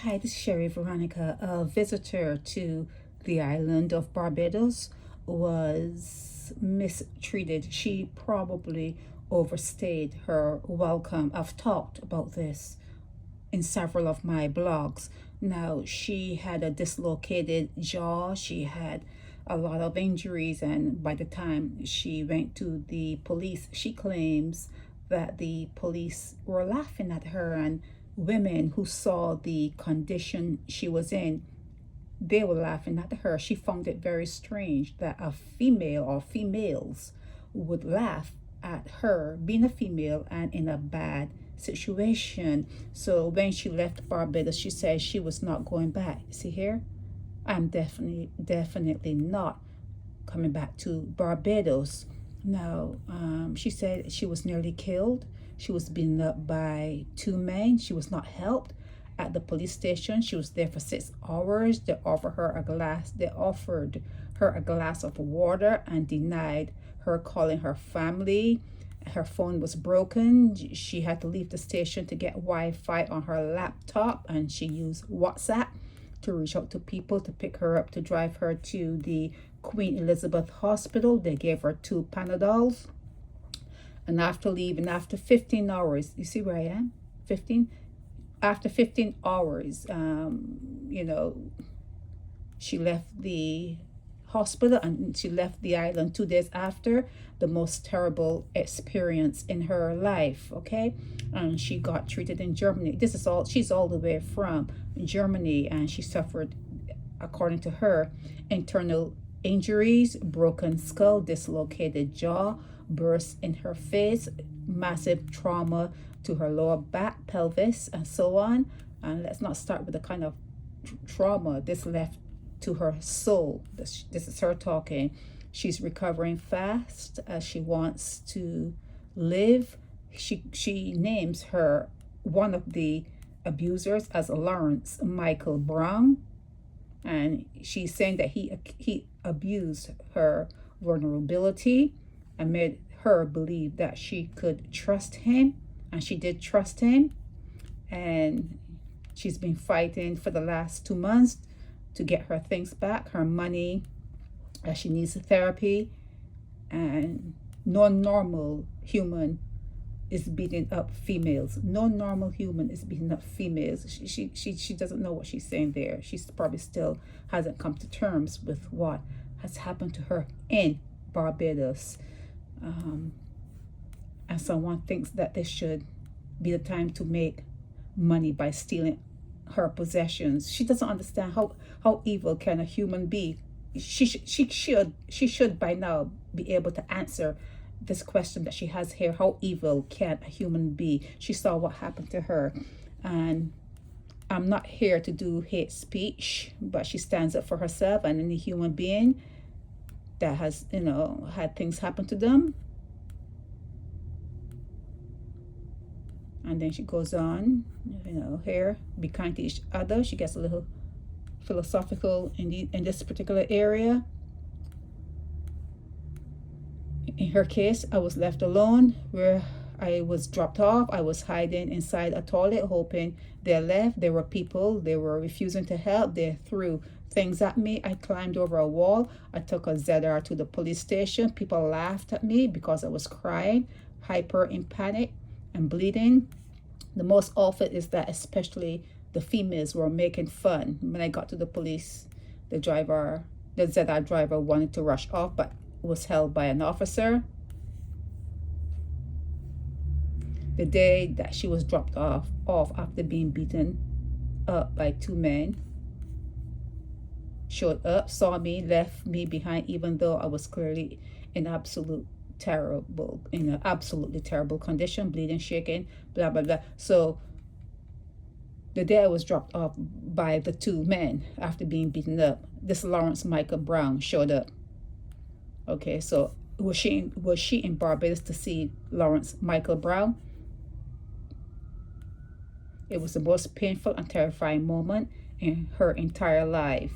Hi, this is Sherry Veronica. A visitor to the island of Barbados was mistreated. She probably overstayed her welcome. I've talked about this in several of my blogs. Now, she had a dislocated jaw. She had a lot of injuries, and by the time she went to the police, she claims that the police were laughing at her, and women who saw the condition she was in, they were laughing at her. She found it very strange that a female or females would laugh at her being a female and in a bad situation. So when she left Barbados, she said she was not going back. See here? I'm definitely not coming back to Barbados. Now, she said she was nearly killed. She was beaten up by two men. She was not helped at the police station. She was there for 6 hours. They offered her a glass. They offered her a glass of water and denied her calling her family. Her phone was broken. She had to leave the station to get Wi-Fi on her laptop, and she used WhatsApp to reach out to people to pick her up, to drive her to the Queen Elizabeth Hospital. They gave her 2 Panadols. And after leaving, after 15 hours, you see where I am? 15? After 15 hours, she left the hospital and she left the island 2 days after. The most terrible experience in her life, okay? And she got treated in Germany. This is all, she's all the way from Germany, and she suffered, according to her, internal injuries, broken skull, dislocated jaw, burst in her face, massive trauma to her lower back, pelvis, and so on. And let's not start with the kind of trauma this left to her soul. This is her talking. She's recovering fast as she wants to live. She names her, one of the abusers, as Lawrence Michael Browne, and she's saying that he abused her vulnerability and made her believe that she could trust him, and she did trust him. And she's been fighting for the last 2 months to get her things back, her money, as she needs therapy. And no normal human is beating up females. No normal human is beating up females. She doesn't know what she's saying there. She's probably still hasn't come to terms with what has happened to her in Barbados. And someone thinks that this should be the time to make money by stealing her possessions. She doesn't understand how evil can a human be. She should by now be able to answer this question that she has here. How evil can a human be? She saw what happened to her. And I'm not here to do hate speech, but she stands up for herself and any human being that has, had things happen to them. And then she goes on, here, be kind to each other. She gets a little philosophical in this particular area. In her case, I was left alone where I was dropped off. I was hiding inside a toilet, hoping they left. There were people, they were refusing to help. They threw things at me. I climbed over a wall. I took a ZR to the police station. People laughed at me because I was crying, hyper in panic and bleeding. The most awful is that especially the females were making fun. When I got to the police, the ZR driver wanted to rush off, but was held by an officer. The day that she was dropped off after being beaten up by 2 men, showed up, saw me, left me behind, even though I was clearly in an absolutely terrible condition, bleeding, shaking, blah blah blah. So the day I was dropped off by the 2 men after being beaten up, this Lawrence Michael Browne showed up. Okay, so was she in Barbados to see Lawrence Michael Browne? It was the most painful and terrifying moment in her entire life.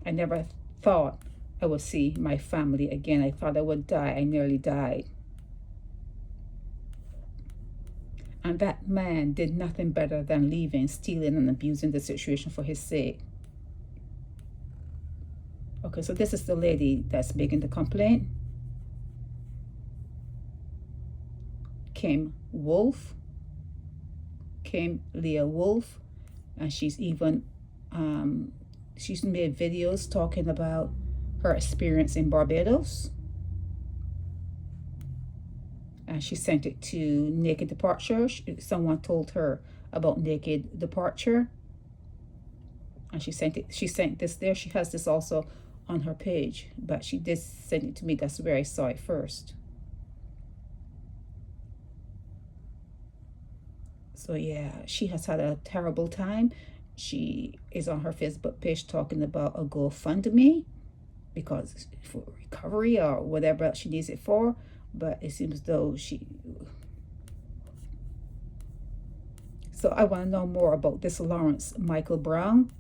I never thought I would see my family again. I thought I would die. I nearly died. And that man did nothing better than leaving, stealing, and abusing the situation for his sake. Okay, so this is the lady that's making the complaint. Lea Wolf, and she's even she's made videos talking about her experience in Barbados, and she sent it to Naked Departure. Someone told her about Naked Departure, and she sent this there. She has this also on her page, but she did send it to me. That's where I saw it first. So yeah, she has had a terrible time. She is on her Facebook page talking about a GoFundMe because for recovery or whatever else she needs it for. But it seems though so I want to know more about this Lawrence Michael Browne,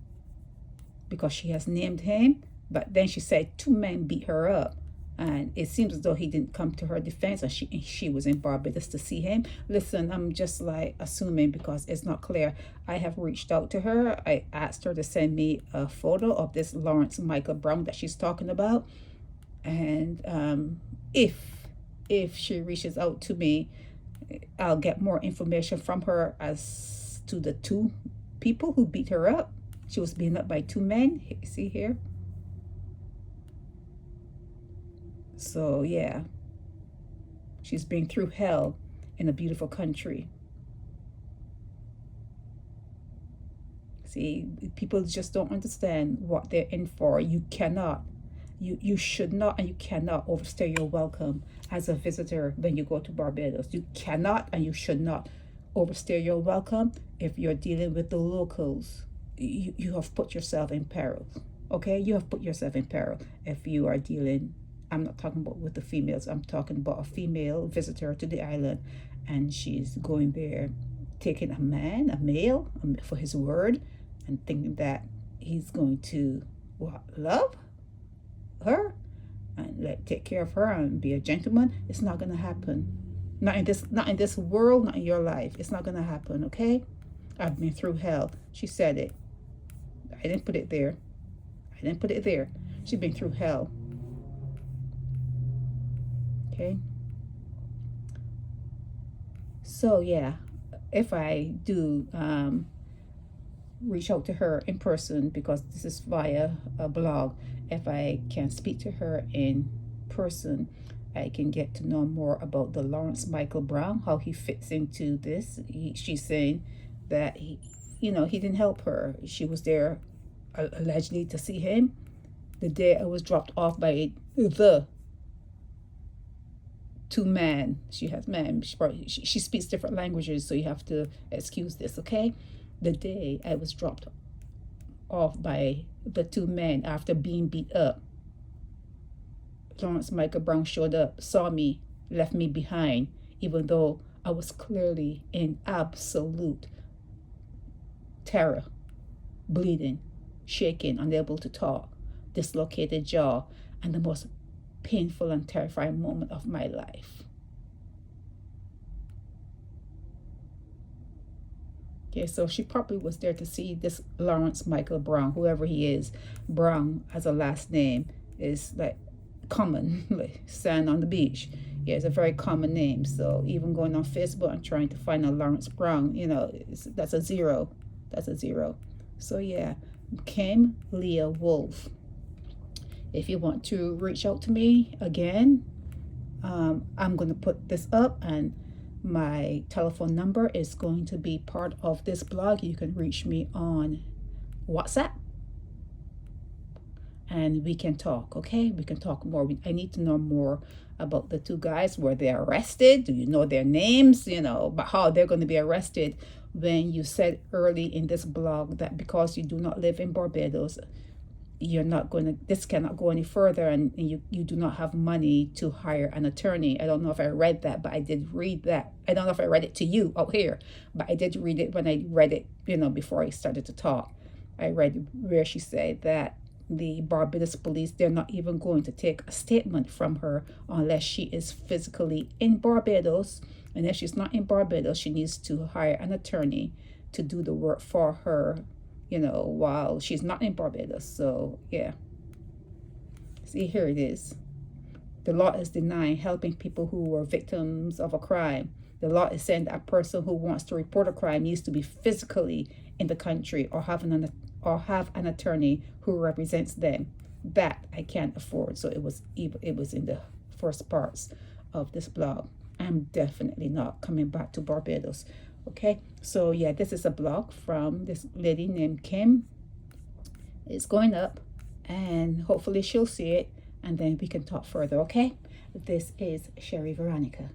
because she has named him. But then she said 2 men beat her up, and it seems as though he didn't come to her defense, and she was in Barbados to see him. Listen, I'm just like assuming because it's not clear. I have reached out to her. I asked her to send me a photo of this Lawrence Michael Browne that she's talking about, and if she reaches out to me, I'll get more information from her as to the 2 people who beat her up. She was beaten up by 2 men. See here. So yeah, she's been through hell in a beautiful country. See, people just don't understand what they're in for. You cannot, you should not, and you cannot overstay your welcome as a visitor when you go to Barbados. You cannot and you should not overstay your welcome if you're dealing with the locals. You have put yourself in peril. Okay, you have put yourself in peril if you are dealing. I'm not talking about with the females. I'm talking about a female visitor to the island, and she's going there, taking a male, for his word, and thinking that he's going to love her and take care of her and be a gentleman. It's not going to happen. Not in this world. Not in your life. It's not going to happen. Okay. I've been through hell. She said it. I didn't put it there. She's been through hell. Okay, so yeah, if I do reach out to her in person, because this is via a blog, if I can speak to her in person, I can get to know more about the Lawrence Michael Browne, how he fits into this. She's saying that he didn't help her. She was there allegedly to see him the day I was dropped off by the 2 men. She has men. She speaks different languages, so you have to excuse this, okay? The day I was dropped off by the 2 men after being beat up, Lawrence Michael Browne showed up, saw me, left me behind, even though I was clearly in absolute terror, bleeding, shaking, unable to talk, dislocated jaw, and the most painful and terrifying moment of my life. Okay, so she probably was there to see this Lawrence Michael Browne, whoever he is. Browne as a last name is like common, like sand on the beach. Yeah, it's a very common name. So even going on Facebook and trying to find a Lawrence Browne, that's a zero. So yeah, Lea Wolf. If you want to reach out to me again, I'm going to put this up, and my telephone number is going to be part of this blog. You can reach me on WhatsApp, and we can talk, okay? We can talk more. I need to know more about the 2 guys. Were they arrested? Do you know their names? But how they're going to be arrested when you said early in this blog that because you do not live in Barbados, this cannot go any further, and you do not have money to hire an attorney. I don't know if I read that, but I did read that. I don't know if I read it to you out here, but I did read it when I read it, before I started to talk. I read where she said that the Barbados police, they're not even going to take a statement from her unless she is physically in Barbados And if she's not in Barbados, she needs to hire an attorney to do the work for her, you know, while she's not in Barbados. So yeah, see, here it is. The law is denying helping people who were victims of a crime. The law is saying that a person who wants to report a crime needs to be physically in the country or have an attorney who represents them. That I can't afford. So it was in the first parts of this blog. I'm definitely not coming back to Barbados. Okay, so yeah, this is a blog from this lady named Kim. It's going up, and hopefully she'll see it, and then we can talk further. Okay, this is Sherry Veronica.